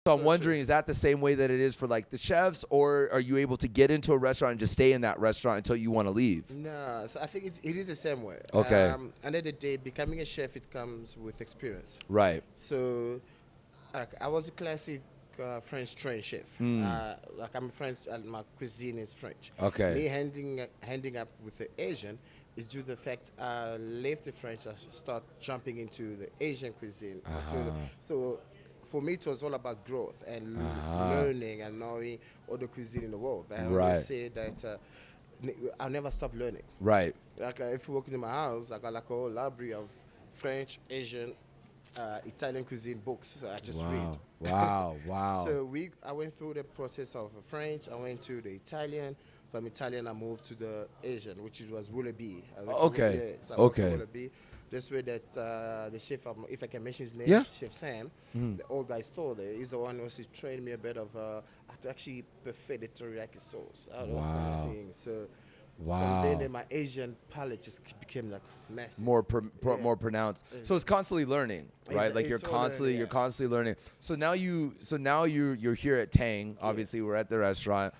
So I'm wondering, is that the same way that it is for like the chefs, or are you able to get into a restaurant and just stay in that restaurant until you want to leave? No, so I think it is the same way. Okay. End of the day, becoming a chef, it comes with experience. Right. So, I was a classic French trained chef. Like I'm French, and my cuisine is French. Okay. Me handing up with the Asian is due to the fact I left the French, I start jumping into the Asian cuisine. So for me, it was all about growth and learning and knowing all the cuisine in the world. I always say that I'll never stop learning. Right. Like if you walk into my house, I got like a whole library of French, Asian, Italian cuisine books. So I just read. Wow. So I went through the process of French. I went to the Italian. From Italian, I moved to the Asian, which was Willoughby. Okay. So I went to Willoughby. This way that the chef, if I can mention his name, Chef Sam, the old guy store there, he's the one who actually trained me a bit of how to actually perfect the teriyaki sauce. Those kind of things. So from then my Asian palate just became like massive. More pronounced. So it's constantly learning, right? Like you're constantly learning. So now you're here at Tang. Obviously, we're at the restaurant.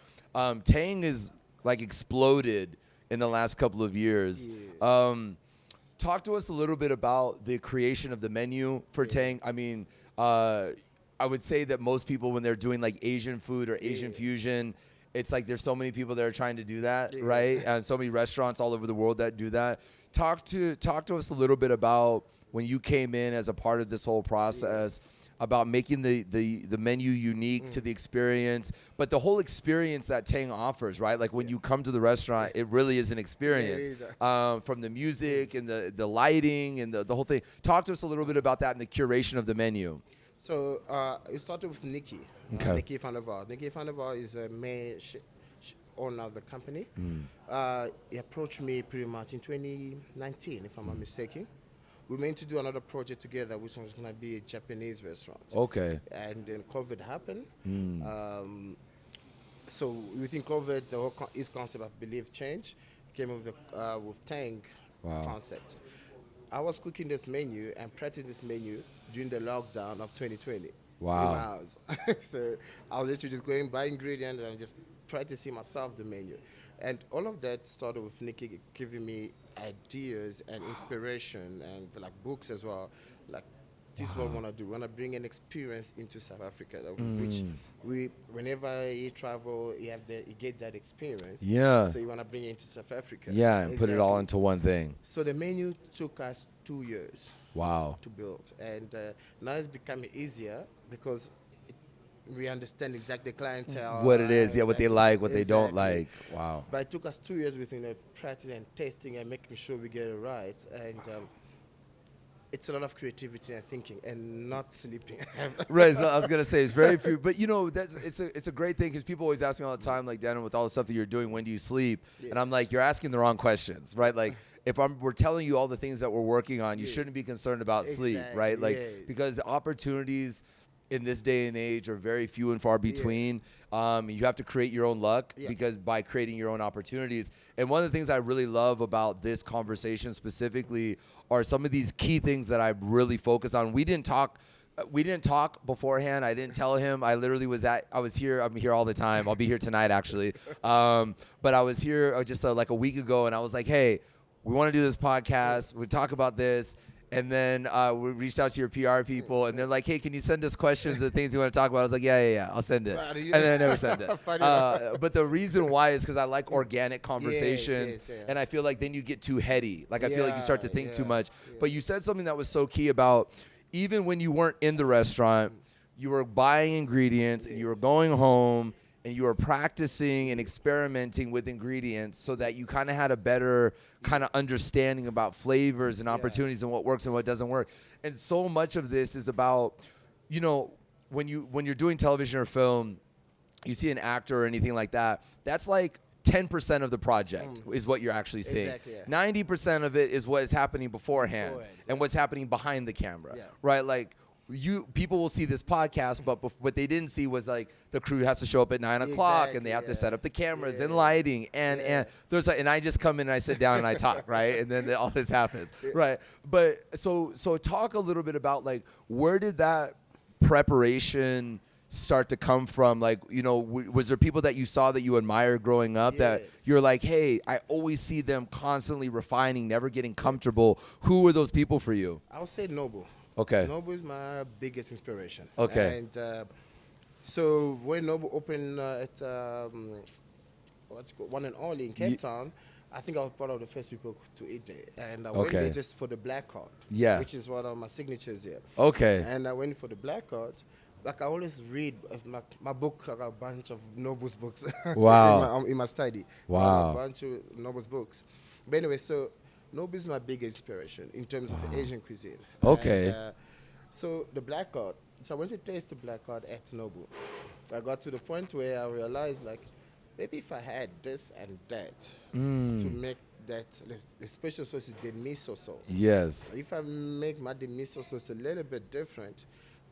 Tang is like exploded in the last couple of years. Talk to us a little bit about the creation of the menu for Tang. I mean, I would say that most people, when they're doing like Asian food or Asian fusion, it's like there's so many people that are trying to do that, right? And so many restaurants all over the world that do that. Talk to us a little bit about when you came in as a part of this whole process, about making the menu unique to the experience, but the whole experience that Tang offers, right? Like when you come to the restaurant, it really is an experience, from the music and the lighting and the whole thing. Talk to us a little bit about that and the curation of the menu. So it started with Nikki. Nikki Van der Waal. Nikki Van der Waal is a main owner of the company. He approached me pretty much in 2019, if I'm not mistaken. We meant to do another project together, which was going to be a Japanese restaurant. Okay. And then COVID happened. So within COVID, the whole his concept, I believe, changed. Came with Tang concept. I was cooking this menu and practicing this menu during the lockdown of 2020. Wow. So I was literally just going by ingredients and just practicing myself the menu. And all of that started with Nikki giving me ideas and inspiration and like books as well. Like, this is what we want to do. We want to bring an experience into South Africa, which whenever you travel, you get that experience. Yeah. So you want to bring it into South Africa. Yeah, and put it all into one thing. So the menu took us 2 years. Wow. To build, and now it's becoming easier because we understand exactly the clientele. What it is, what they like, what they don't like. Wow. But it took us 2 years between practicing and testing and making sure we get it right. And it's a lot of creativity and thinking and not sleeping. Right. So I was gonna say it's very few, but it's a great thing because people always ask me all the time, like, Denim, with all the stuff that you're doing, when do you sleep? And I'm like, you're asking the wrong questions, right? Like, if we're telling you all the things that we're working on, you shouldn't be concerned about sleep, right? Like, because the opportunities in this day and age are very few and far between. You have to create your own luck because by creating your own opportunities. And one of the things I really love about this conversation specifically are some of these key things that I really focus on. We didn't talk beforehand. I didn't tell him. I'm here all the time. I'll be here tonight, actually. But I was here just like a week ago, and I was like, hey, we want to do this podcast. We talk about this. And then we reached out to your PR people, and they're like, hey, can you send us questions and things you want to talk about? I was like, yeah, I'll send it. And then I never sent it. But the reason why is because I like organic conversations, and I feel like then you get too heady. Like, I feel like you start to think too much. But you said something that was so key about even when you weren't in the restaurant, you were buying ingredients, and you were going home, and you were practicing and experimenting with ingredients so that you kind of had a better kind of understanding about flavors and opportunities and what works and what doesn't work. And so much of this is about, when you're doing television or film, you see an actor or anything like that, that's like 10% of the project is what you're actually seeing. Exactly, 90% of it is what is happening beforehand and what's happening behind the camera, right? Like, people will see this podcast, but what they didn't see was like the crew has to show up at 9 o'clock and they have to set up the cameras and lighting and there's and I just come in and I sit down and I talk, right? And then all this happens, right? But so talk a little bit about like, where did that preparation start to come from? Like, you know, was there people that you saw that you admired growing up that you're like, hey, I always see them constantly refining, never getting comfortable? Who were those people for you? I would say Noble. Okay. Noble is my biggest inspiration. Okay. And so when Noble opened at what's it called, One and Only in Cape Town, I think I was one of the first people to eat there. And I went there just for the black card, which is one of my signatures here. Okay. And I went for the black card. Like I always read my book, I got a bunch of Noble's books. Wow. in my study. Wow. A bunch of Noble's books. But anyway, so Noble is my biggest inspiration in terms of the Asian cuisine. Okay. And, so the black card. So I went to taste the black card at Noble. I got to the point where I realized, like, maybe if I had this and that to make that, the special sauce is the miso sauce. Yes. If I make my the miso sauce a little bit different,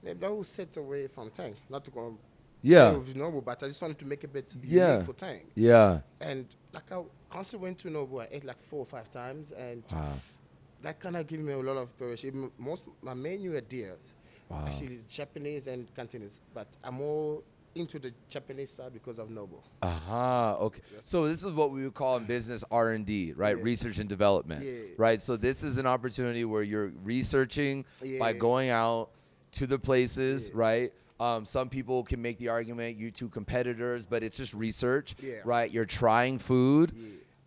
maybe I will set away from Tang. Not to go with Noble, but I just wanted to make a bit unique for Tang. Yeah. And like I constantly went to Noble, I ate like 4 or 5 times, and that kind of gave me a lot of inspiration. Most my menu ideas actually is Japanese and Cantonese, but I'm more into the Japanese side because of Noble. Okay. So this is what we would call in business R&D, right? Research and development, right? So this is an opportunity where you're researching by going out to the places, right? Some people can make the argument, you two competitors, but it's just research, right? You're trying food,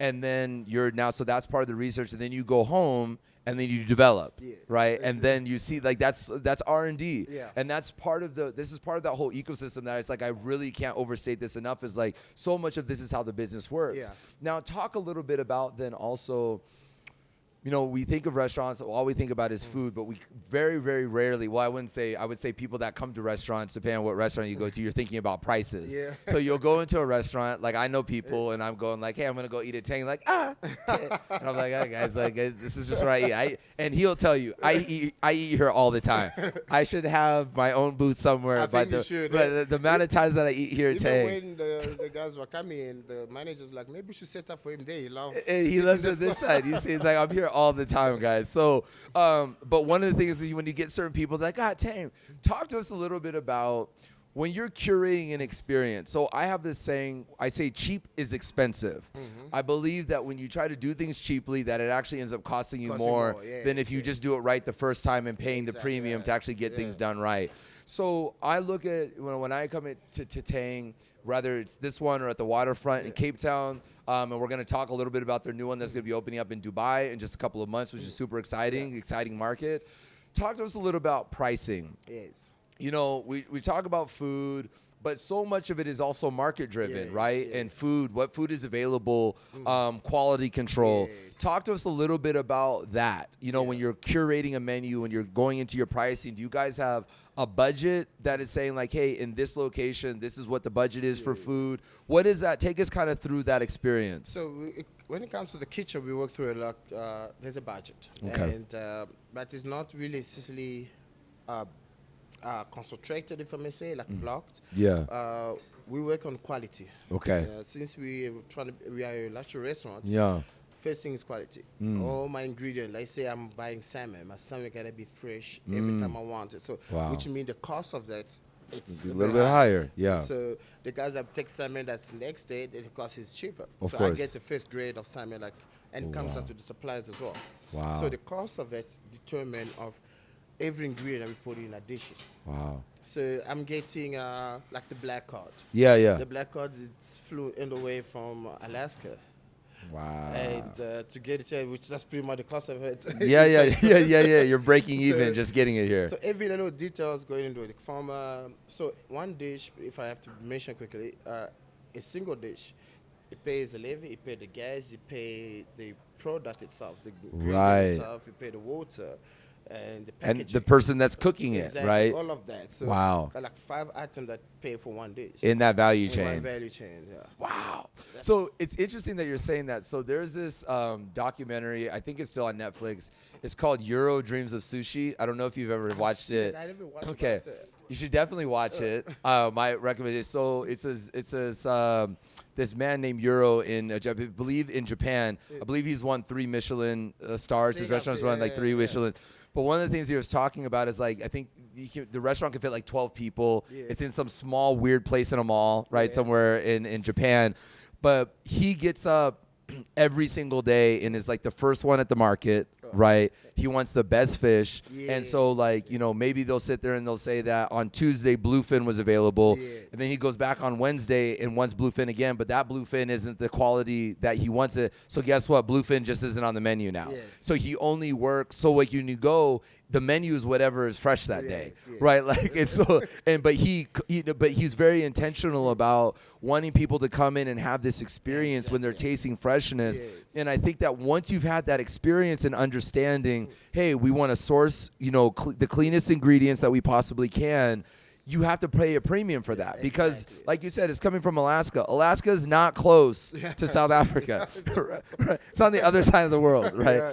and then so that's part of the research, and then you go home, and then you develop, right? And then you see, like, that's R&D. And that's part of this is part of that whole ecosystem that it's like, I really can't overstate this enough, is like, so much of this is how the business works. Now, talk a little bit about then also, you know, we think of restaurants, all we think about is food, but we very, very rarely, I would say people that come to restaurants, depending on what restaurant you go to, you're thinking about prices. So you'll go into a restaurant, like I know people, and I'm going like, hey, I'm going to go eat at Tang, like, and I'm like, hey, guys, this is just what I eat. And he'll tell you, I eat here all the time. I should have my own booth somewhere, but the amount of times that I eat here at Tang. When the guys were coming in, the manager's like, maybe we should set up for him there. He loves it this side. You see, it's like, I'm here all the time, guys. So, but one of the things is when you get certain people that got Tang, talk to us a little bit about when you're curating an experience. So I have this saying, I say cheap is expensive. I believe that when you try to do things cheaply, that it actually ends up costing you more than if you just do it right the first time and paying the premium to actually get things done right. So I look at, when I come to Tang, whether it's this one or at the waterfront in Cape Town, and we're going to talk a little bit about their new one that's going to be opening up in Dubai in just a couple of months, which is super exciting market. Talk to us a little about pricing. You know, we talk about food, but so much of it is also market driven, right? And food, what food is available, quality control. Talk to us a little bit about that. You know, when you're curating a menu, when you're going into your pricing, do you guys have a budget that is saying like, hey, in this location, this is what the budget is for food? What is that? Take us kind of through that experience. So when it comes to the kitchen, we work through a lot. There's a budget, and but it's not really necessarily concentrated, if I may say, like blocked. We work on quality. Since we are a luxury restaurant. First thing is quality. All my ingredients, let's say I'm buying salmon. My salmon gotta be fresh every time I want it. So, which means the cost of that, it's a little bit higher. So the guys that take salmon that's next day, the cost is cheaper. Of so course. I get the first grade of salmon, and it comes down to the suppliers as well. So the cost of it determines of every ingredient we put in our dishes. So I'm getting like the black cod. The black cod is flew in the way from Alaska. And to get it here, which that's pretty much the cost of it. You're breaking even just getting it here. So every little detail is going into it. From so one dish, if I have to mention quickly, a single dish, it pays the levy, it pays the gas, it pays the product itself, the ingredient itself, it pays the water. And the packaging. And the person that's cooking it, right? All of that. So like 5 items that pay for one dish. In that value chain. In one value chain, Wow. So it's interesting that you're saying that. So there's this documentary, I think it's still on Netflix. It's called Euro Dreams of Sushi. I don't know if you've ever watched it. I never watched it. You should definitely watch it. My recommendation. So it's this man named Euro in, I believe in Japan. I believe he's won 3 Michelin stars. His restaurant's won like 3 Michelin. But one of the things he was talking about is like, I think the restaurant can fit like 12 people. Yeah. It's in some small weird place in a mall, right? Yeah. Somewhere in Japan. But he gets up every single day and is like the first one at the market, right? He wants the best fish. Yeah. And so like, you know, maybe they'll sit there and they'll say that on Tuesday bluefin was available. Yeah. And then he goes back on Wednesday and wants bluefin again, but that bluefin isn't the quality that he wants it. So guess what? Bluefin just isn't on the menu now. Yes. So he only works. So like when you go, the menu is whatever is fresh that day, Yes, yes. right? Like it's so, but he's very intentional about wanting people to come in and have this experience when they're tasting freshness. Yes. And I think that once you've had that experience and understanding, hey, we want to source, you know, the cleanest ingredients that we possibly can. You have to pay a premium for that because, exactly. like you said, it's coming from Alaska. Alaska is not close to South Africa. Right? It's on the other side of the world, right? Yeah,